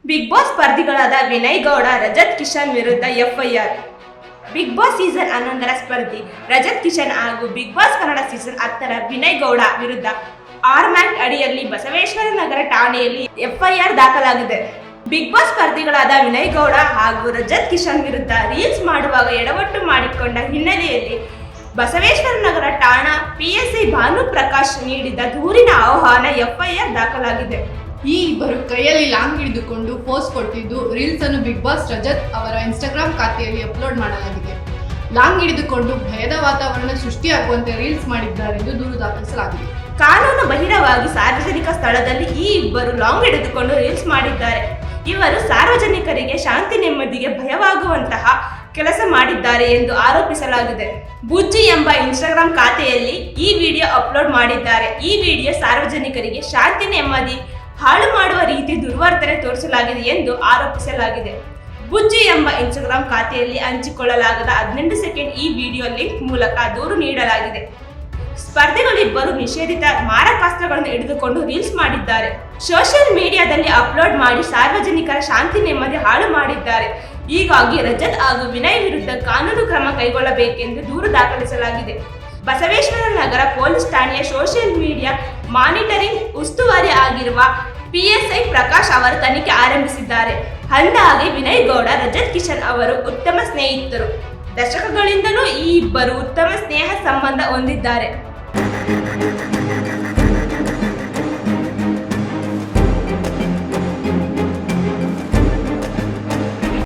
Big Boss ಸ್ಪರ್ಧಿಗಳಾದ ವಿನಯ್ ಗೌಡ, ರಜತ್ ಕಿಶನ್ ವಿರುದ್ಧ FIR. Bigg Boss season 11ರ ಸ್ಪರ್ಧಿ ರಜತ್ ಕಿಶನ್ ಹಾಗೂ ಬಿಗ್ ಬಾಸ್ ಕನ್ನಡ ಸೀಸನ್ 10ರ ವಿನಯ್ ಗೌಡ ವಿರುದ್ಧ ಆರ್ಮ್ ಆಕ್ಟ್ ಅಡಿಯಲ್ಲಿ ಬಸವೇಶ್ವರ ನಗರ ಠಾಣೆಯಲ್ಲಿ ಎಫ್ಐಆರ್ ದಾಖಲಾಗಿದೆ. ಬಿಗ್ ಬಾಸ್ ಸ್ಪರ್ಧಿಗಳಾದ ವಿನಯ್ ಗೌಡ ಹಾಗೂ ರಜತ್ ಕಿಶನ್ ವಿರುದ್ಧ ರೀಲ್ಸ್ ಮಾಡುವಾಗ ಎಡವಟ್ಟು ಮಾಡಿಕೊಂಡ ಹಿನ್ನೆಲೆಯಲ್ಲಿ ಬಸವೇಶ್ವರ ನಗರ ಠಾಣಾ ಪಿಎಸ್ಐ ಭಾನುಪ್ರಕಾಶ್ ನೀಡಿದ ದೂರಿನ ಆಹ್ವಾನ ಎಫ್ಐಆರ್ ದಾಖಲಾಗಿದೆ. ಈ ಇಬ್ಬರು ಕೈಯಲ್ಲಿ ಲಾಂಗ್ ಹಿಡಿದುಕೊಂಡು ಪೋಸ್ ಕೊಟ್ಟಿದ್ದು ರೀಲ್ಸ್ ಅನ್ನು ಬಿಗ್ ಬಾಸ್ ರಜತ್ ಅವರ ಇನ್ಸ್ಟಾಗ್ರಾಮ್ ಖಾತೆಯಲ್ಲಿ ಅಪ್ಲೋಡ್ ಮಾಡಲಾಗಿದೆ. ಲಾಂಗ್ ಹಿಡಿದುಕೊಂಡು ಭಯದ ವಾತಾವರಣ ಸೃಷ್ಟಿಯಾಗುವಂತೆ ರೀಲ್ಸ್ ಮಾಡಿದ್ದಾರೆಂದು ದೂರು ದಾಖಲಿಸಲಾಗಿದೆ. ಕಾನೂನು ಬಹಿರವಾಗಿ ಸಾರ್ವಜನಿಕ ಸ್ಥಳದಲ್ಲಿ ಈ ಇಬ್ಬರು ಲಾಂಗ್ ಹಿಡಿದುಕೊಂಡು ರೀಲ್ಸ್ ಮಾಡಿದ್ದಾರೆ. ಇವರು ಸಾರ್ವಜನಿಕರಿಗೆ ಶಾಂತಿ ನೆಮ್ಮದಿಗೆ ಭಯವಾಗುವಂತಹ ಕೆಲಸ ಮಾಡಿದ್ದಾರೆ ಎಂದು ಆರೋಪಿಸಲಾಗಿದೆ. ಬುಜ್ಜಿ ಎಂಬ ಇನ್ಸ್ಟಾಗ್ರಾಮ್ ಖಾತೆಯಲ್ಲಿ ಈ ವಿಡಿಯೋ ಅಪ್ಲೋಡ್ ಮಾಡಿದ್ದಾರೆ. ಈ ವಿಡಿಯೋ ಸಾರ್ವಜನಿಕರಿಗೆ ಶಾಂತಿ ನೆಮ್ಮದಿ ಹಾಳು ಮಾಡುವ ರೀತಿ ದುರ್ವರ್ತನೆ ತೋರಿಸಲಾಗಿದೆ ಎಂದು ಆರೋಪಿಸಲಾಗಿದೆ. ಬುಜ್ಜಿ ಎಂಬ ಇನ್ಸ್ಟಾಗ್ರಾಮ್ ಖಾತೆಯಲ್ಲಿ ಹಂಚಿಕೊಳ್ಳಲಾಗದ 18 ಸೆಕೆಂಡ್ ಈ ವಿಡಿಯೋ ಲಿಂಕ್ ಮೂಲಕ ದೂರು ನೀಡಲಾಗಿದೆ. ಸ್ಪರ್ಧಿಗಳಿಬ್ಬರು ನಿಷೇಧಿತ ಮಾರಕಾಸ್ತ್ರಗಳನ್ನು ಹಿಡಿದುಕೊಂಡು ರೀಲ್ಸ್ ಮಾಡಿದ್ದಾರೆ. ಸೋಷಿಯಲ್ ಮೀಡಿಯಾದಲ್ಲಿ ಅಪ್ಲೋಡ್ ಮಾಡಿ ಸಾರ್ವಜನಿಕರ ಶಾಂತಿ ನೆಮ್ಮದಿ ಹಾಳು ಮಾಡಿದ್ದಾರೆ. ಹೀಗಾಗಿ ರಜತ್ ಹಾಗೂ ವಿನಯ್ ವಿರುದ್ಧ ಕಾನೂನು ಕ್ರಮ ಕೈಗೊಳ್ಳಬೇಕೆಂದು ದೂರು ದಾಖಲಿಸಲಾಗಿದೆ. ಬಸವೇಶ್ವರ ನಗರ ಪೊಲೀಸ್ ಠಾಣೆಯ ಸೋಷಿಯಲ್ ಮೀಡಿಯಾ ಮಾನಿಟರಿಂಗ್ ಉಸ್ತುವಾರಿ ಆಗಿರುವ ಪಿಎಸ್ಐ ಪ್ರಕಾಶ್ ಅವರು ತನಿಖೆ ಆರಂಭಿಸಿದ್ದಾರೆ. ಅಂದಹಾಗೆ ವಿನಯ್ ಗೌಡ, ರಜತ್ ಕಿಶನ್ ಅವರು ಉತ್ತಮ ಸ್ನೇಹಿತರು. ದಶಕಗಳಿಂದಲೂ ಈ ಇಬ್ಬರು ಉತ್ತಮ ಸ್ನೇಹ ಸಂಬಂಧ ಹೊಂದಿದ್ದಾರೆ.